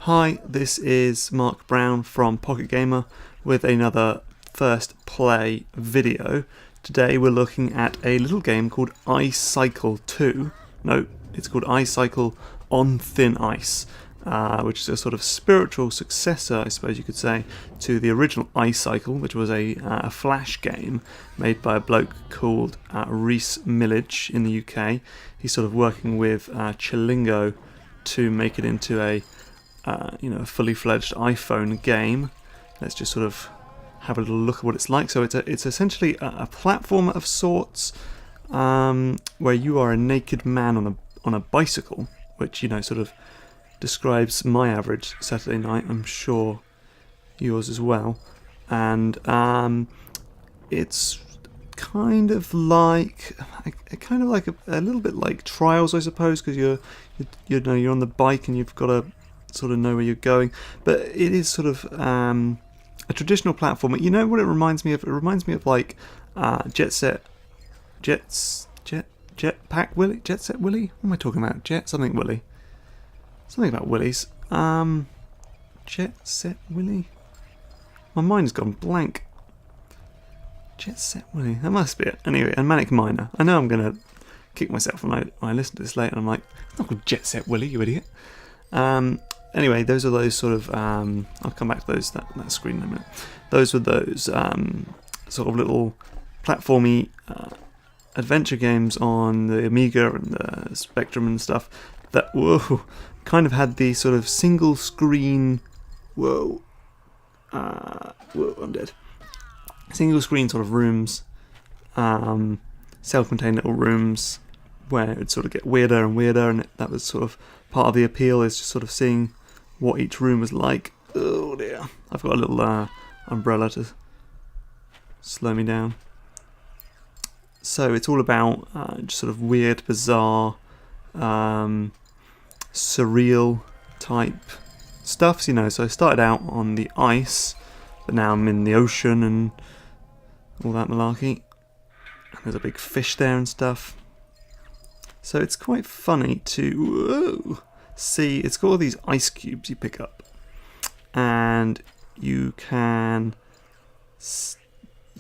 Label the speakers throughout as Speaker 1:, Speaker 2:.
Speaker 1: Hi, this is Mark Brown from Pocket Gamer with another First Play video. Today we're looking at a little game called Icycle 2. No, it's called Icycle on Thin Ice, which is a sort of spiritual successor, I suppose you could say, to the original Icycle, which was a Flash game made by a bloke called Rhys Millage in the UK. He's sort of working with Chilingo to make it into a fully fledged iPhone game. Let's just sort of have a little look at what it's like. So it's essentially a platformer of sorts, where you are a naked man on a bicycle, which sort of describes my average Saturday night. I'm sure yours as well. And it's kind of like a little bit like Trials, I suppose, because you're on the bike and you've got to sort of know where you're going, but it is sort of a traditional platformer. You know what it reminds me of? It reminds me of like Jet Set Willy. What am I talking about? Something Willy. Something about Willies. Jet Set Willy. My mind's gone blank. Jet Set Willy. That must be it. Anyway, and Manic Miner. I know I'm gonna kick myself when I listen to this later. And I'm like, it's not called Jet Set Willy, you idiot. Anyway, those are those sort of, I'll come back to that screen in a minute. Those were those sort of little platformy adventure games on the Amiga and the Spectrum and stuff that kind of had the sort of single screen, I'm dead. Single screen sort of rooms, self-contained little rooms where it would sort of get weirder and weirder, and that was sort of part of the appeal, is just sort of seeing what each room was like. Oh dear. I've got a little umbrella to slow me down. So it's all about just sort of weird, bizarre, surreal type stuff. So I started out on the ice, but now I'm in the ocean and all that malarkey. And there's a big fish there and stuff. So it's quite funny to see. It's got all these ice cubes you pick up, and you can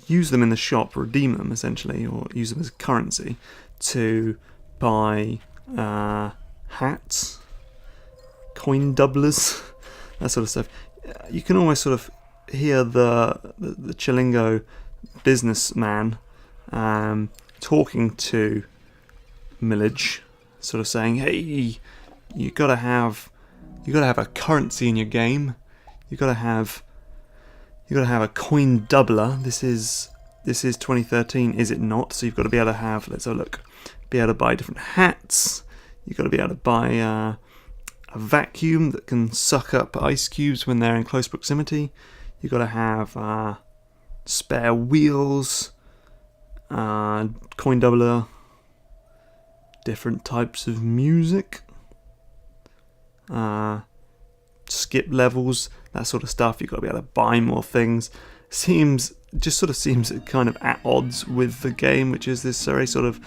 Speaker 1: use them in the shop, redeem them essentially, or use them as currency to buy hats, coin doublers, that sort of stuff. You can almost sort of hear the Chilingo businessman talking to Millage, sort of saying, "Hey, you gotta have a currency in your game. You gotta have a coin doubler. This is 2013, is it not? So you've got to be able to have. Let's have a look. Be able to buy different hats. You've got to be able to buy a vacuum that can suck up ice cubes when they're in close proximity. You've got to have spare wheels, coin doubler." Different types of music, skip levels, that sort of stuff. You've got to be able to buy more things. Seems kind of at odds with the game, which is this very sort of,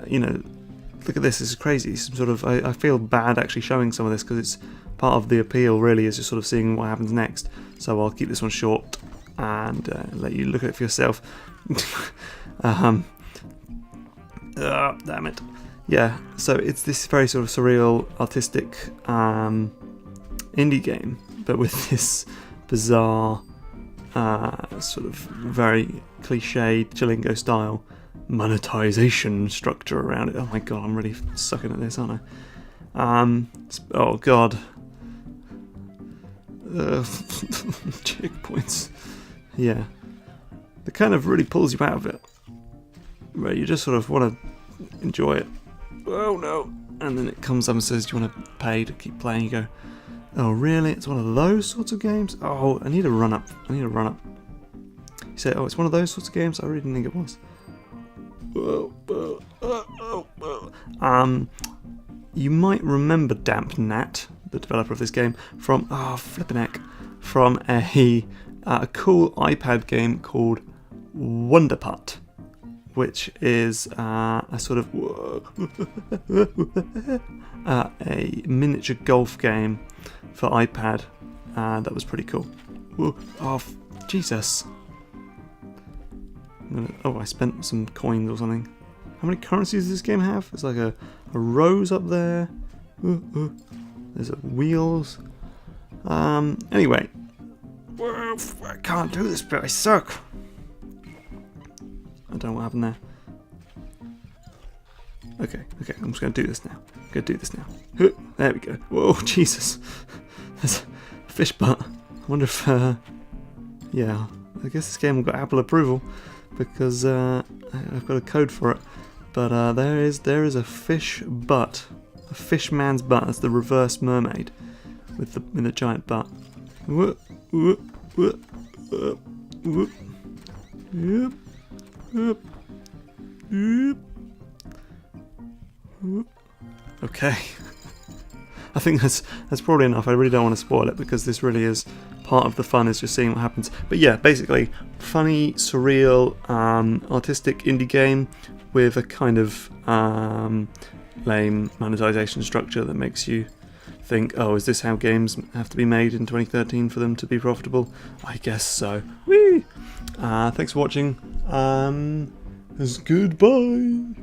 Speaker 1: look at this is crazy. Some sort of, I feel bad actually showing some of this because it's part of the appeal. Really, is just sort of seeing what happens next. So I'll keep this one short and let you look at it for yourself. Damn it. Yeah, so it's this very sort of surreal, artistic indie game, but with this bizarre, sort of very cliched Chilingo style monetization structure around it. Oh my god, I'm really sucking at this, aren't I? Oh god. Checkpoints. Yeah. It kind of really pulls you out of it, where you just sort of want to enjoy it. Oh no! And then it comes up and says, "Do you want to pay to keep playing?" You go, "Oh really? It's one of those sorts of games? Oh, I need a run up. You say, "Oh, it's one of those sorts of games?" I really didn't think it was. You might remember Damp Nat, the developer of this game, from flippin' heck, from a cool iPad game called Wonderputt, which is a sort of a miniature golf game for iPad. That was pretty cool. Whoa. Oh, Jesus. Oh, I spent some coins or something. How many currencies does this game have? There's like a rose up there. There's wheels. Anyway. Whoa, I can't do this bit. I suck. I don't know what happened there. Okay, I'm just going to do this now. There we go. Whoa, Jesus. There's a fish butt. I wonder if, yeah, I guess this game will got Apple approval because I've got a code for it. But there is a fish butt. A fish man's butt. That's the reverse mermaid with the giant butt. Whoop, whoop, whoop, whoop, whoop, whoop, whoop, whoop. Okay, I think that's probably enough. I really don't want to spoil it because this really is part of the fun, is just seeing what happens. But yeah, basically, funny, surreal, artistic indie game with a kind of lame monetization structure that makes you think, oh, is this how games have to be made in 2013 for them to be profitable? I guess so. Whee! Thanks for watching. Goodbye.